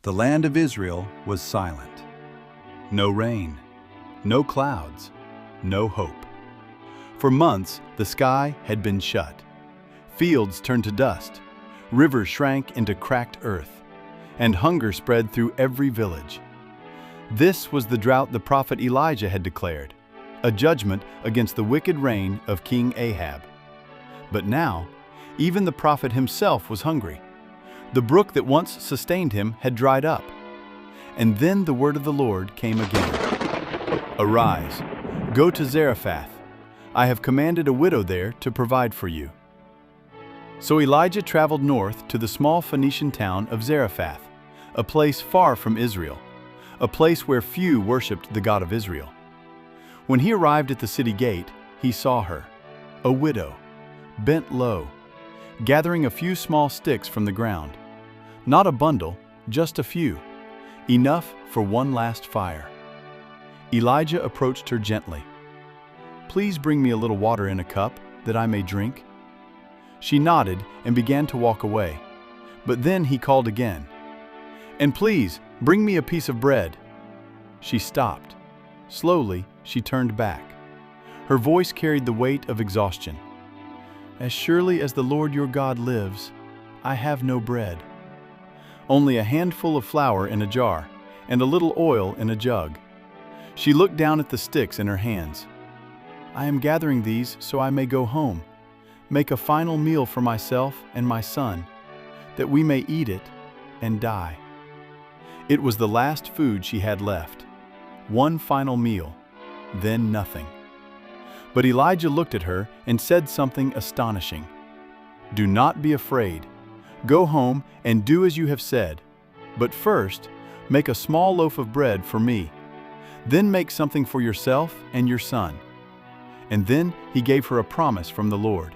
The land of Israel was silent. No rain, no clouds, no hope. For months, the sky had been shut. Fields turned to dust, rivers shrank into cracked earth, and hunger spread through every village. This was the drought the prophet Elijah had declared, a judgment against the wicked reign of King Ahab. But now, even the prophet himself was hungry. The brook that once sustained him had dried up. And then the word of the Lord came again. Arise, go to Zarephath. I have commanded a widow there to provide for you. So Elijah traveled north to the small Phoenician town of Zarephath, a place far from Israel, a place where few worshipped the God of Israel. When he arrived at the city gate, he saw her, a widow, bent low, gathering a few small sticks from the ground. Not a bundle, just a few, enough for one last fire. Elijah approached her gently. "Please bring me a little water in a cup that I may drink." She nodded and began to walk away, but then he called again. "And please, bring me a piece of bread." She stopped. Slowly, she turned back. Her voice carried the weight of exhaustion. "As surely as the Lord your God lives, I have no bread. Only a handful of flour in a jar and a little oil in a jug." She looked down at the sticks in her hands. "I am gathering these so I may go home, make a final meal for myself and my son, that we may eat it and die." It was the last food she had left. One final meal, then nothing. But Elijah looked at her and said something astonishing. "Do not be afraid. Go home and do as you have said. But first, make a small loaf of bread for me. Then make something for yourself and your son." And then he gave her a promise from the Lord.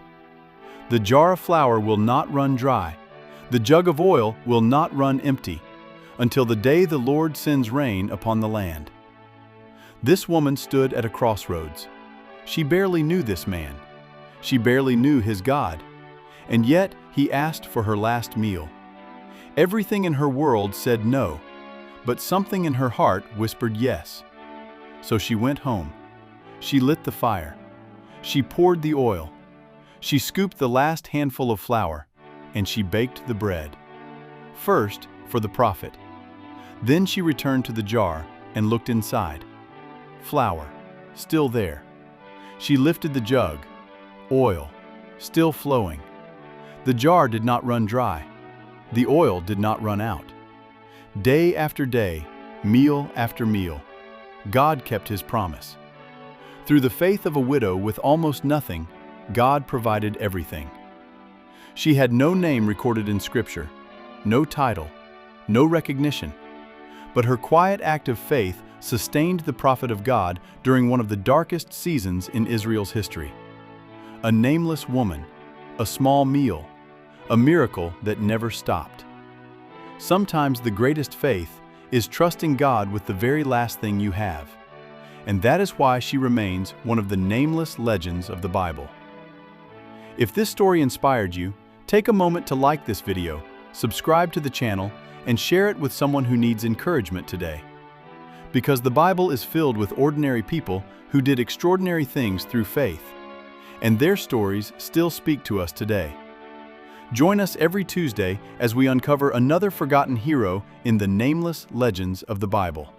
"The jar of flour will not run dry. The jug of oil will not run empty, until the day the Lord sends rain upon the land." This woman stood at a crossroads. She barely knew this man. She barely knew his God. And yet he asked for her last meal. Everything in her world said no, but something in her heart whispered yes. So she went home. She lit the fire. She poured the oil. She scooped the last handful of flour, and she baked the bread. First for the prophet. Then she returned to the jar and looked inside. Flour, still there. She lifted the jug. Oil, still flowing. The jar did not run dry. The oil did not run out. Day after day, meal after meal, God kept His promise. Through the faith of a widow with almost nothing, God provided everything. She had no name recorded in Scripture, no title, no recognition, but her quiet act of faith sustained the prophet of God during one of the darkest seasons in Israel's history. A nameless woman, a small meal, a miracle that never stopped. Sometimes the greatest faith is trusting God with the very last thing you have, and that is why she remains one of the nameless legends of the Bible. If this story inspired you, take a moment to like this video, subscribe to the channel, and share it with someone who needs encouragement today. Because the Bible is filled with ordinary people who did extraordinary things through faith, and their stories still speak to us today. Join us every Tuesday as we uncover another forgotten hero in the nameless legends of the Bible.